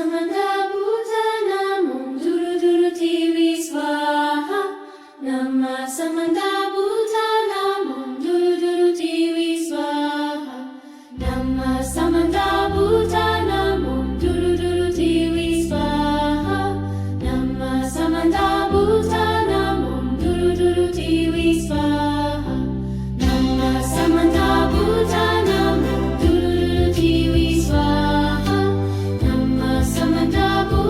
Samantha ಭೂತನ ಮುಂದುರು ದುರು TV ಸ್ವಾಹ ನಮ್ಮ Samantha ಭೂತನ ಮುಂದುರು ದುರು TV ಸ್ವಾಹ ನಮ್ಮ ಸಮಂತ ಭೂತನ ಮುಂದುರು ದುರು ಟಿವಿ ಸ್ವಾಹ ನಮ್ಮ ಸಮಂತ ಭೂತನ ಮುಂದುರು ದುರು ಟಿವಿ ಸ್ವಾಹ ನಮ್ಮ ಸಮಂತ ಭೂತನ ಮುಂದುರು ದುರು ಟಿವಿ ಸ್ವಾಹ ನಮ್ಮ Samantha ಭೂತನ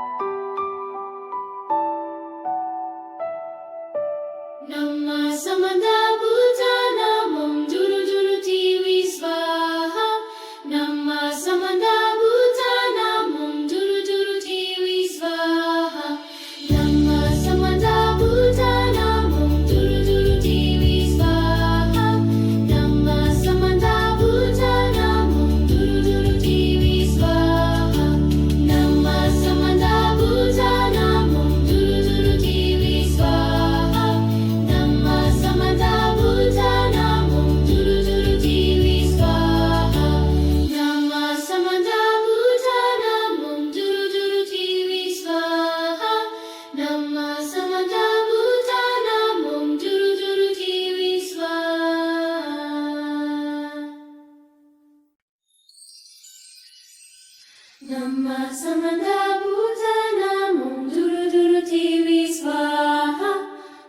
Samanda Bhutana Om Duru Duru Devi Swaha.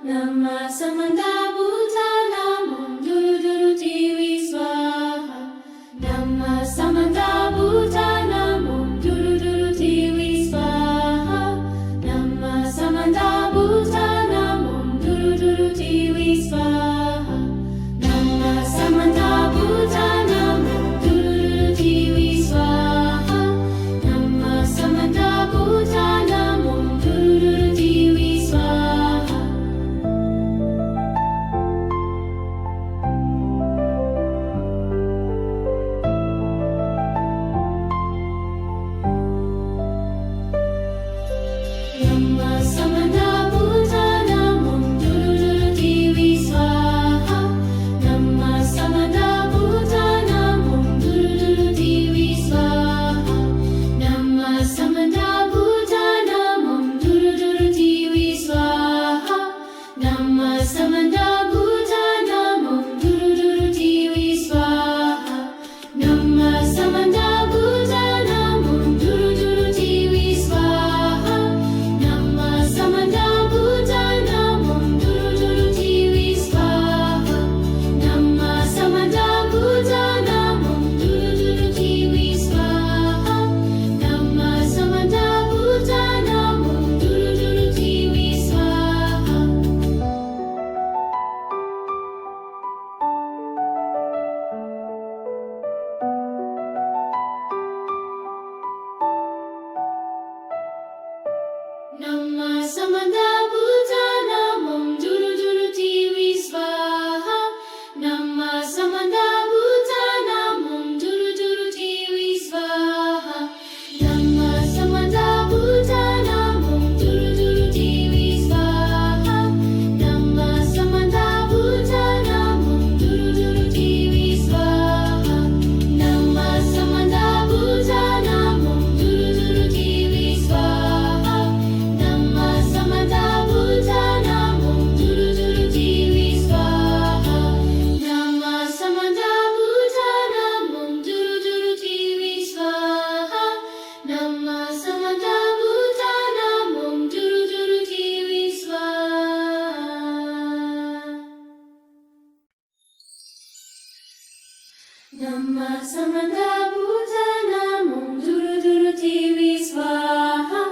Namah Samanda Bhutana Om Duru Duru Devi Swaha. Namah Samanda Bhutana Om Duru Duru Devi Swaha. Namah Samanda Bhutana Om Duru Duru Devi Swaha. Namah Samanda Bhutana Om Duru Duru Devi Swaha. Namah Samanda Bhutana Om Duru Duru Devi Swaha. Namah Samanda Bhutana Om Duru Duru Devi Swaha. Namah Samanda Bhutana Om Duru Duru Devi Swaha. Namah Samanda Bhutana Om Duru Duru Devi Swaha. Namah Samanda Bhutana Om Duru Duru Devi Swaha. Namah Samanda Bhutana Om Duru Duru Devi Swaha. Namah Samanda Bhutana Om Duru Duru Devi Swaha. Namah Samanda Bhutana Om Duru Duru Devi Swaha. Namah Samanda Bhutana Om Duru Duru Devi Swaha. Namah Samanda Bhutana Om Duru Duru Devi Swaha. Namah Samanda Bhutana Om Duru Duru Devi Swaha. Namah Samanda Bhutana Om Duru Duru Devi Swaha. Namah Samanda Bhutana Om Duru Duru Devi Swaha. Namah Samanda Bhutana Om Duru Duru Devi Swaha. Namah Samanda Bhutana Om Duru Duru Devi Swaha. Namah Samanda Bhutana Om Duru Duru Devi Swaha. Namah Samanda Bhutana Om Duru Duru Devi Swaha. Namah Samanda Bhutana Om Duru Duru Devi Swaha.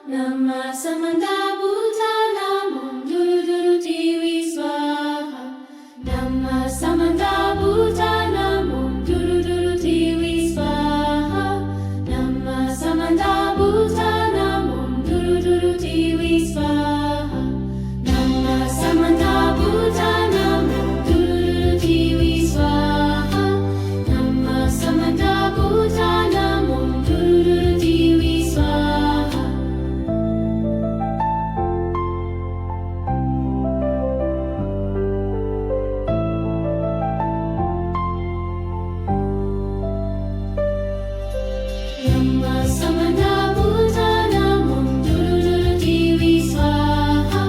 Namah Samanda Bhutana Om Duru Duru Devi Swaha. Namah Samanda Bhutana Om Duru Duru Devi Swaha. Namah Samanda Bhutana Om Duru Duru Devi Swaha. Namah Samanda Bhutana Om Duru Duru Devi Swaha. Namah Samanda Bhutana Om Duru Duru Devi Swaha. Namah Samanda Bhutana Om Duru Duru Devi Swaha.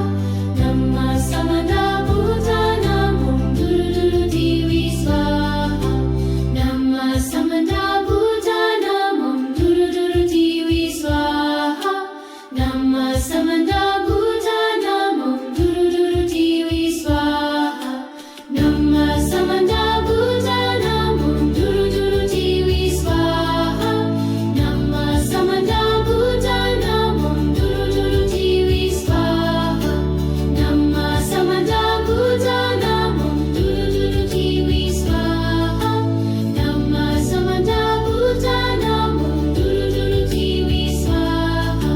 Namah Samanda Bhutana Om Duru Duru Devi Swaha. Namah Samanda Bhutana Om Duru Duru Devi Swaha. Namah Samanda Bhutana Om Duru Duru Devi Swaha. Namah Samanda Bhutana Om Duru Duru Devi Swaha. Namah Samanda Bhutana Om Duru Duru Devi Swaha. Namah Samanda Bhutana Om Duru Duru Devi Swaha. Namah Samanda Bhutana Om Duru Duru Devi Swaha.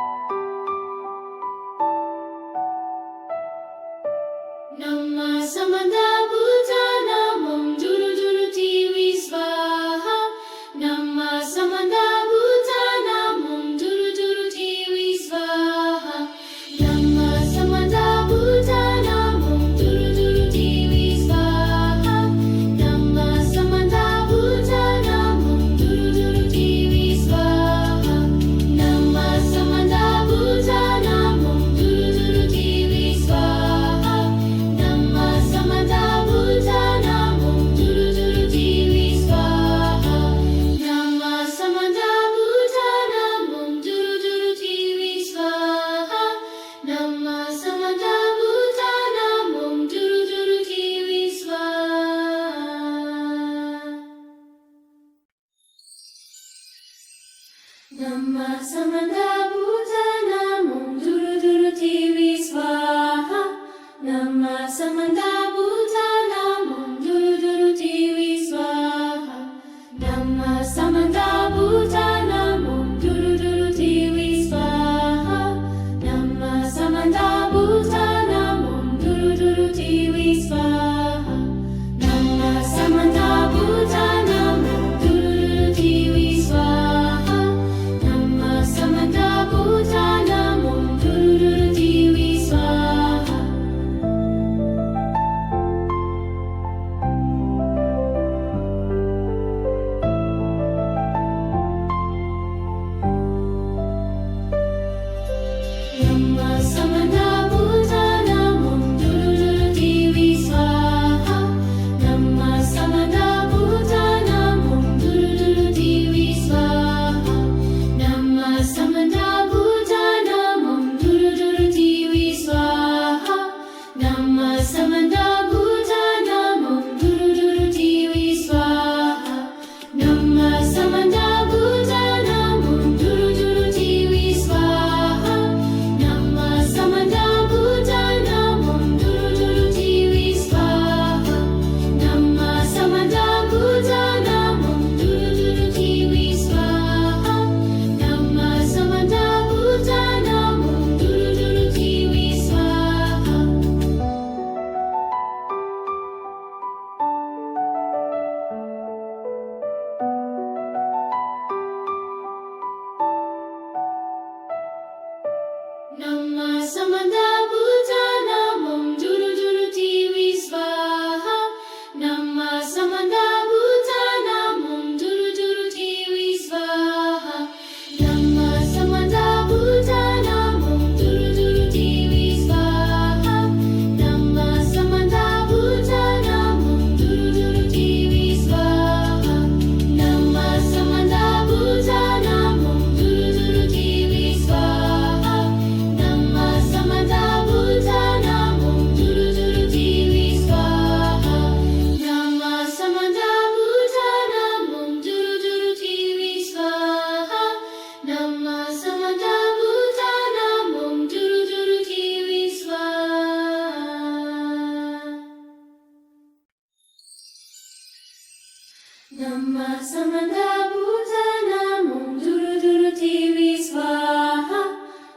Samandabhutana Om Duru Duru Devi Swaha.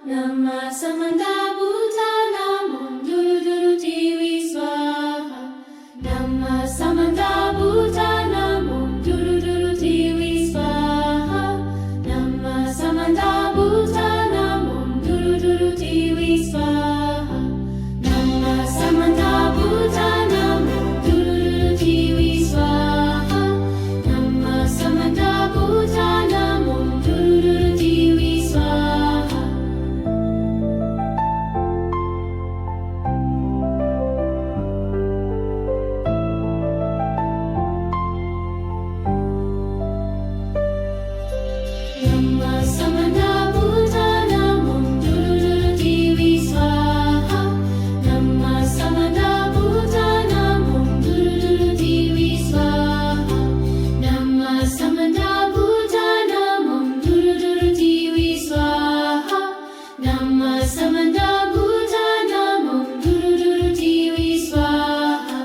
Namah Samandabhutana Om Duru Duru Devi Swaha. Namah Samandabhutana Om Duru Duru Devi Swaha. Namah Samandabhutana Om Duru Duru Devi Swaha. Namah Samandabhutana Om Duru Duru Devi Swaha. Namah Samandabhutana Om Duru Duru Devi Swaha. Namah Samandabhutana Om Duru Duru Devi Swaha. Namah Samandabhutana Om Duru Duru Devi Swaha. Namah Samandabhutana Om Duru Duru Devi Swaha. Namah Samandabhutana Om Duru Duru Devi Swaha.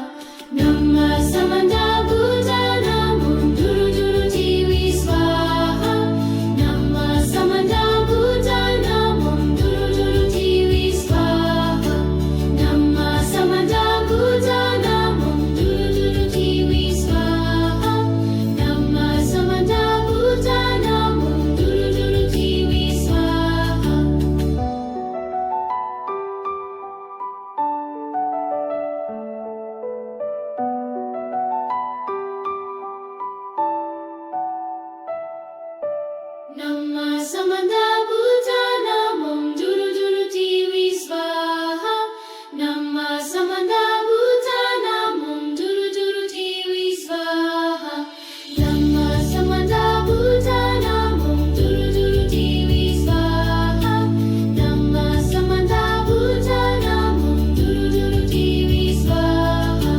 Namah Samandabhutana Om Duru Duru Devi Swaha. Namah Samandabhutana Om Duru Duru Devi Swaha. Namah Samandabhutana Om Duru Duru Devi Swaha. Namah Samandabhutana Om Duru Duru Devi Swaha. Namah Samandabhutana Om Duru Duru Devi Swaha. Namah Samandabhutana Om Duru Duru Devi Swaha. Namah Samandabhutana Om Duru Duru Devi Swaha. Namah Samandabhutana Om Duru Duru Devi Swaha.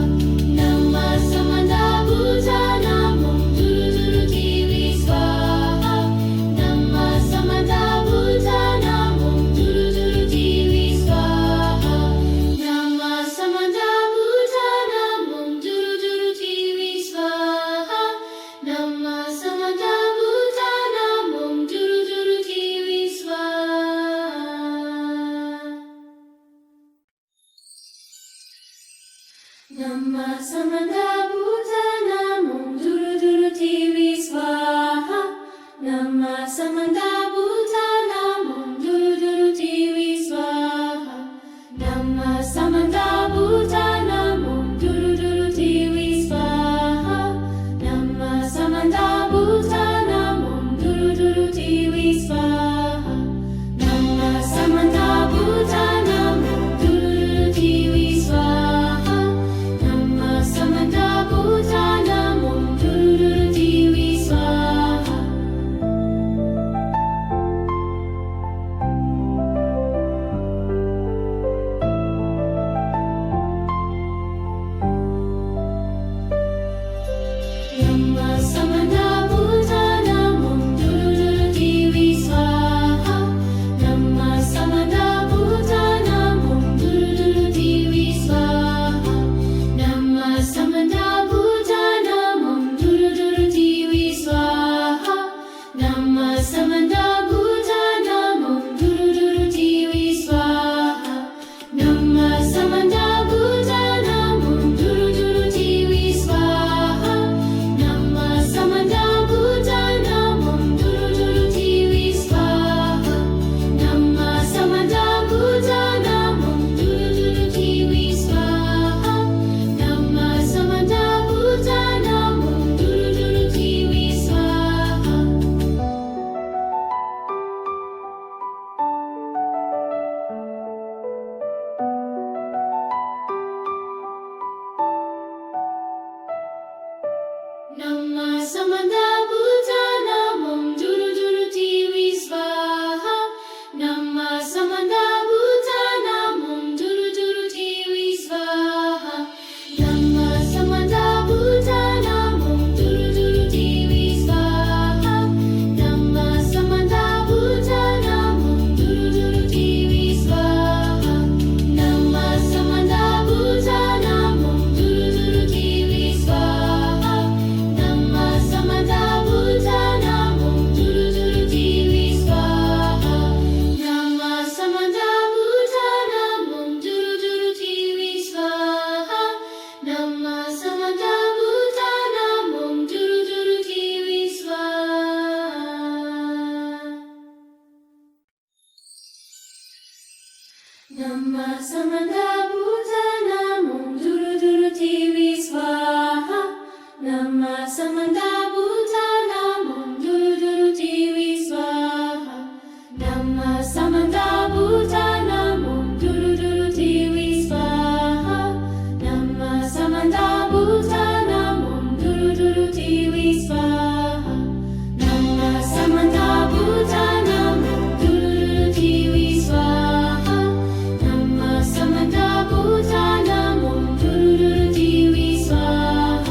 Namah Samandabhutana Om Duru Duru Devi Swaha. Namah Samandabhutana Om Duru Duru Devi Swaha. Namah Samandabhutana Om Duru Duru Devi Swaha. Namah Samandabhutana Om Duru Duru Devi Swaha. Namah Samandabhutana Om Duru Duru Devi Swaha. Namah Samandabhutana Om Duru Duru Devi Swaha. Namah Samandabhutana Om Duru Duru Devi Swaha. Namah Samandabhutana Om Duru Duru Devi Swaha. Namah Samandabhutana Om Duru Duru Devi Swaha. Namah Samandabhutana ನಮ್ಮ Samantha ಭೂತನ ಮುಂದುರು ದುರು TV ಸ್ವಾಹ ನಮ್ಮ Samantha ಭೂತನ ಮುಂದುರು ದುರು TV ಸ್ವಾಹ ನಮ್ಮ Samantha ಭೂತನ ಮುಂದುರು ದುರು TV ಸ್ವಾಹ ನಮ್ಮ Samantha ಭೂತನ ಮುಂದುರು ದುರು TV ಸ್ವಾಹ ನಮ್ಮ Samantha ಭೂತನ ಮುಂದುರು TV ಸ್ವಾಹ ನಮ್ಮ ಸಮಂತ ಭೂತನ ಮುಂದುರು ಟಿವಿ ಸ್ವಾಹ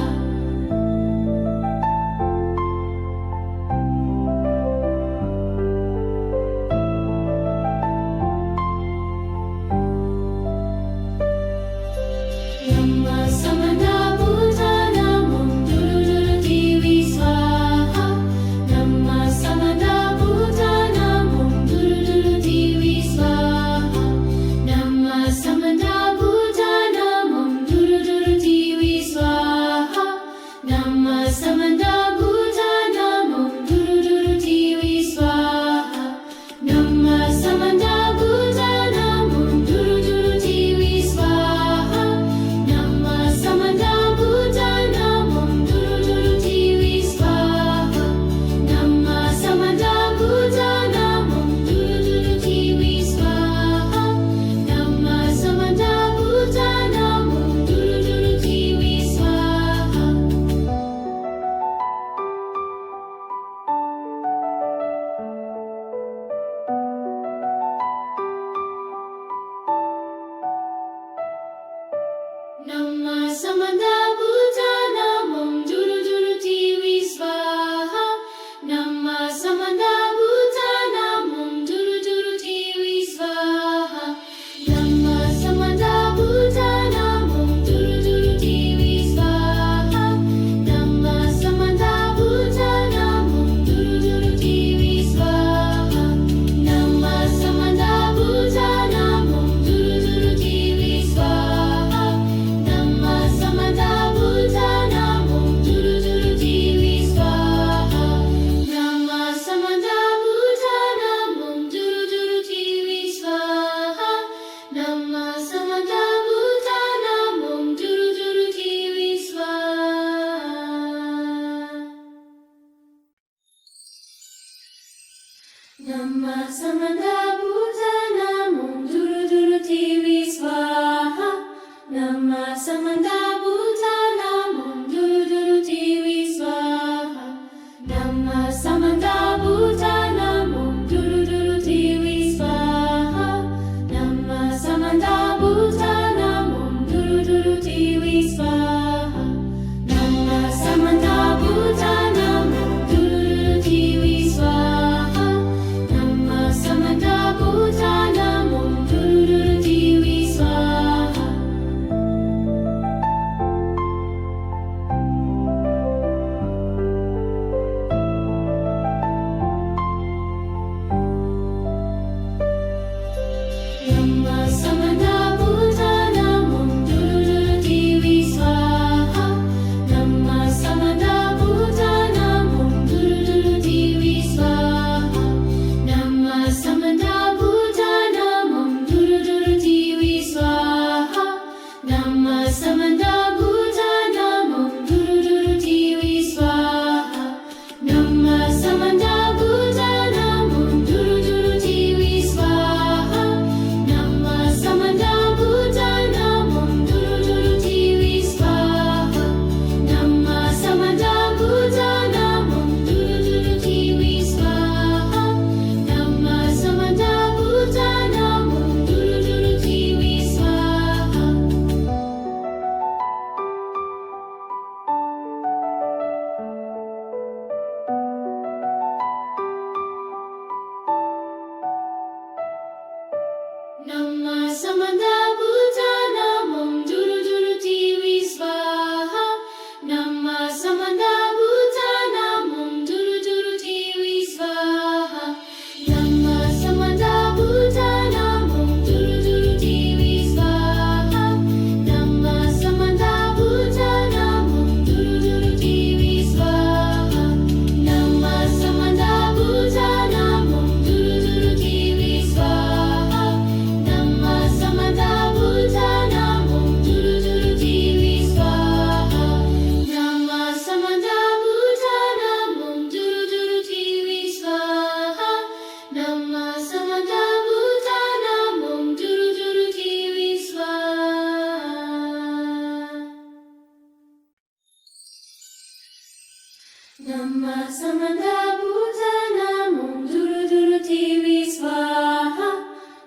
samanta bhutana om duru duru TV swaha.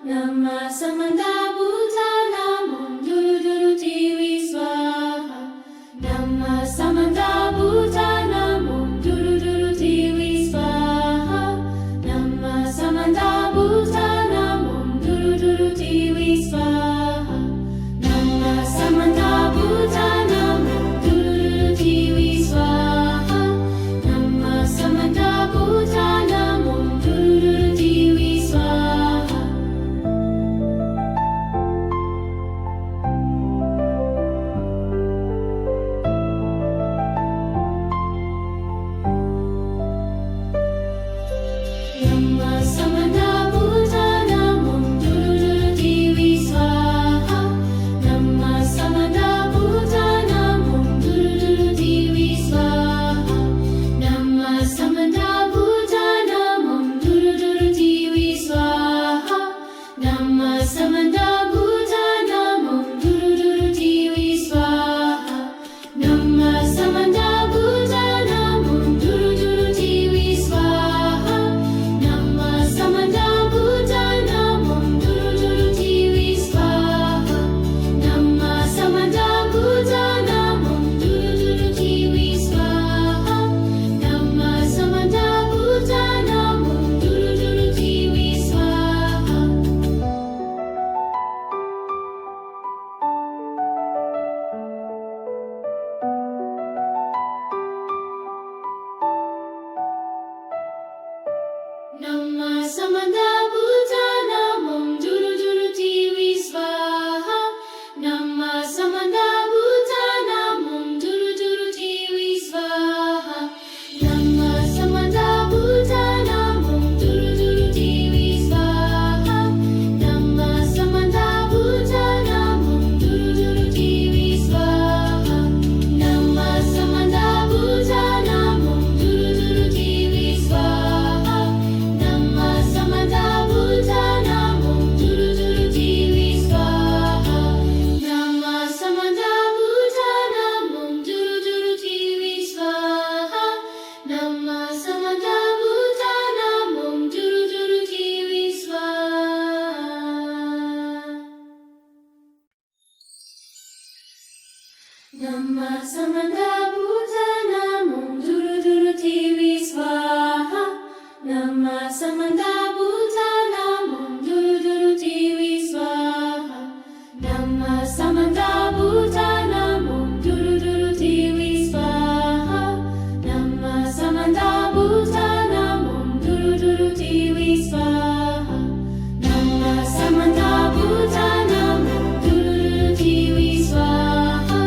Namah samanta bhutana om duru duru TV swaha. Namah samanta bhutana om duru duru TV swaha. Namah samanta bhutana om duru duru TV swaha. Namah samanta bhutana om duru duru TV swaha. Namah samanta bhutana om duru duru TV swaha. Namah samanta bhutana om duru duru TV swaha. Namah samanta bhutana om duru duru TV swaha. Namah samanta bhutana om duru duru TV swaha. Namah samanta bhutana om duru duru TV swaha. Namah samanta bhutana om duru duru TV swaha. Namah samanta bhutana om duru duru TV swaha. Namah samanta bhutana om duru duru TV swaha. Namah samanta bhutana om duru duru TV swaha. Namah samanta bhutana om duru duru TV swaha. Namah samanta bhutana om duru duru TV swaha. Namah samanta bhutana om duru duru TV swaha. Namah samanta bhutana om duru duru TV swaha. Namah samanta bhutana om duru duru TV swaha. Namah samanta bhutana om duru duru TV swaha. Namah samanta bhutana om duru duru TV swaha. Namah samanta bhutana om duru duru TV swaha. Namah samanta bhutana om duru duru TV swaha. Namah samanta bhutana om duru duru TV swaha. Namah samanta bhutana om duru duru TV swaha. Namah samanta bhutana om duru duru TV swaha. Namah samanta bhutana om duru duru TV swaha.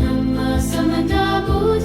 Namah samanta bhutana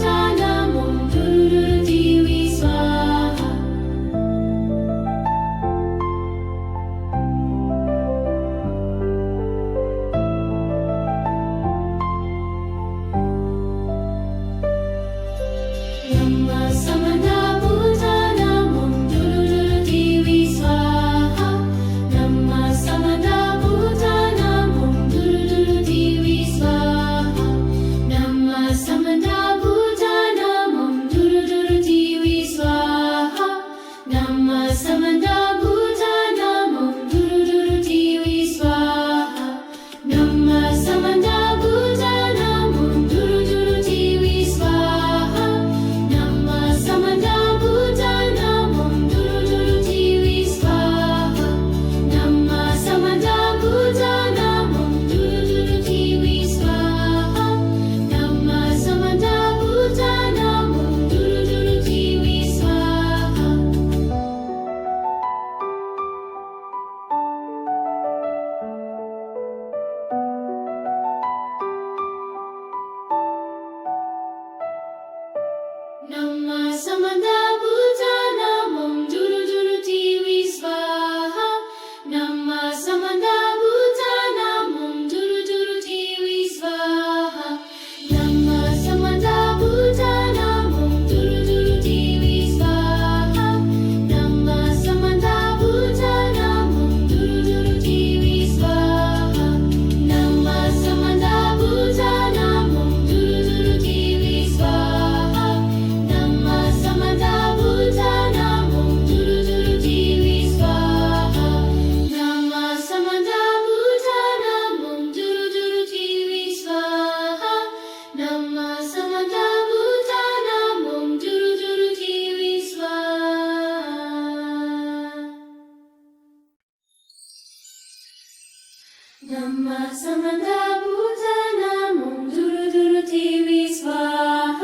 ನಮ್ಮ Samantha ಭೂತನ ಮುಂದುರು ದುರು TV ಸ್ವಾಹ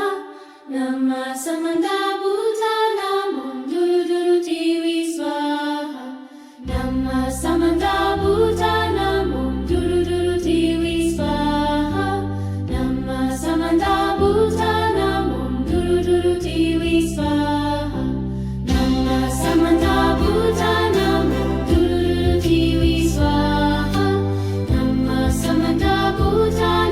ನಮ್ಮ Samantha ಭೂತನ ಮುಂದುರು ದುರು TV ಸ್ವಾಹ ನಮ್ಮ Samantha ಭೂತನ ಮುಂದುರು ದುರು TV ಸ್ವಾಹ ನಮ್ಮ Samantha ಭೂತನ ಮುಂದುರು ದುರು TV ಸ್ವಾಹ ನಮ್ಮ Samantha ಭೂತನ ಮುಂದುರು ದುರು TV ಸ್ವಾಹ ನಮ್ಮ Samantha ಭೂತನ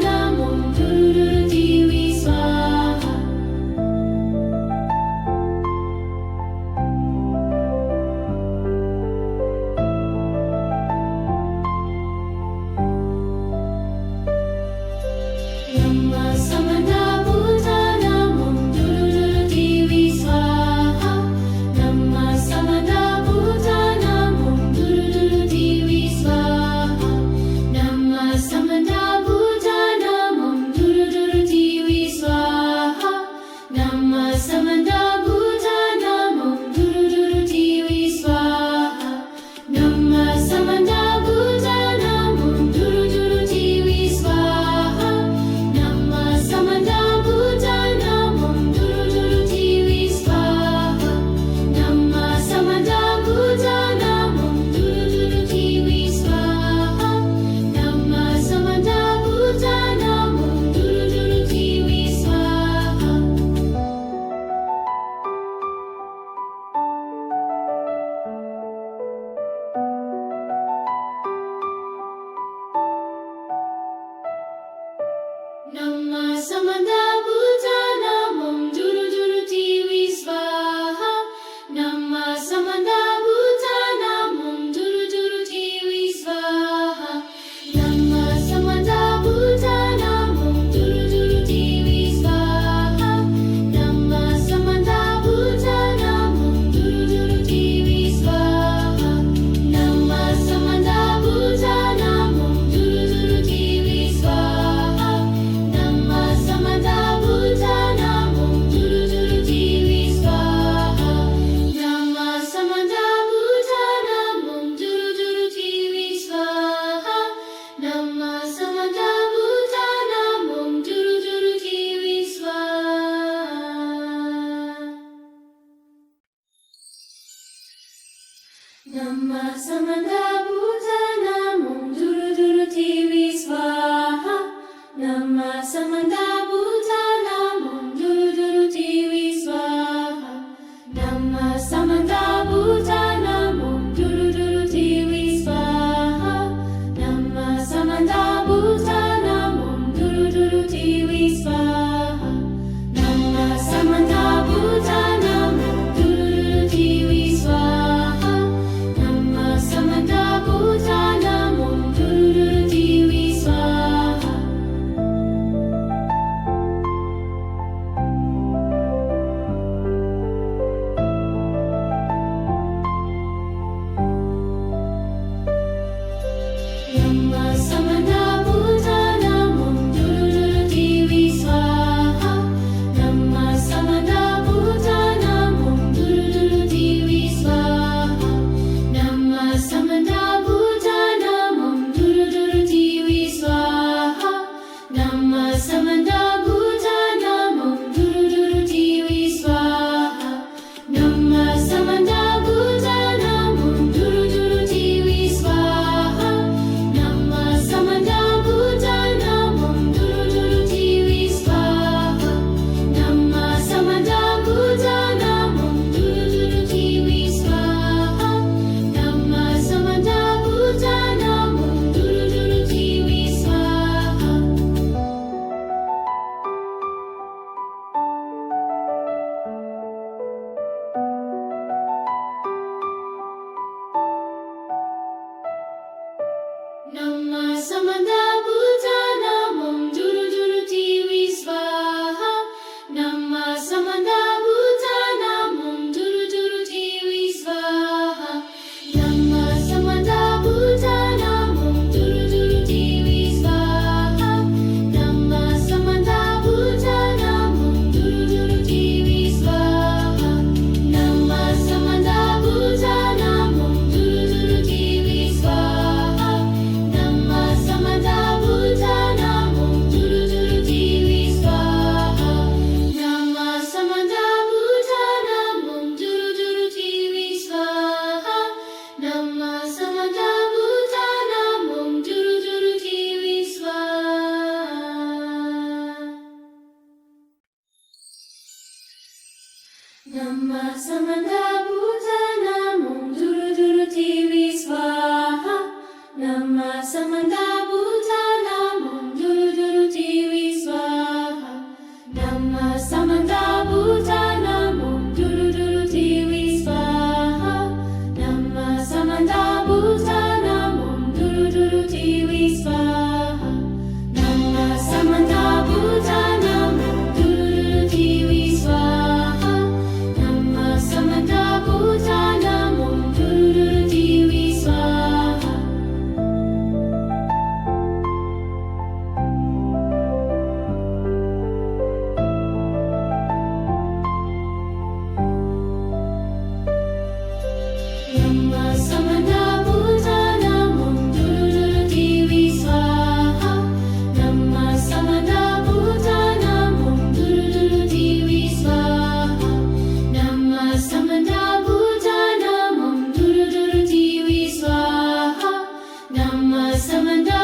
samanda bhutanam om duru duru TV swaha. Namah samanda bhutanam om duru duru TV swaha. Namah samanda bhutanam om duru duru TV swaha. Namah samanda bhutanam om duru duru TV swaha. Namah samanda bhutanam om duru duru TV swaha. Namah samanda bhutanam om duru duru TV swaha. Namah samanda bhutanam om duru duru TV swaha. Namah samanda bhutanam om duru duru TV swaha. Namah samanda bhutanam om duru duru TV swaha. Namah samanda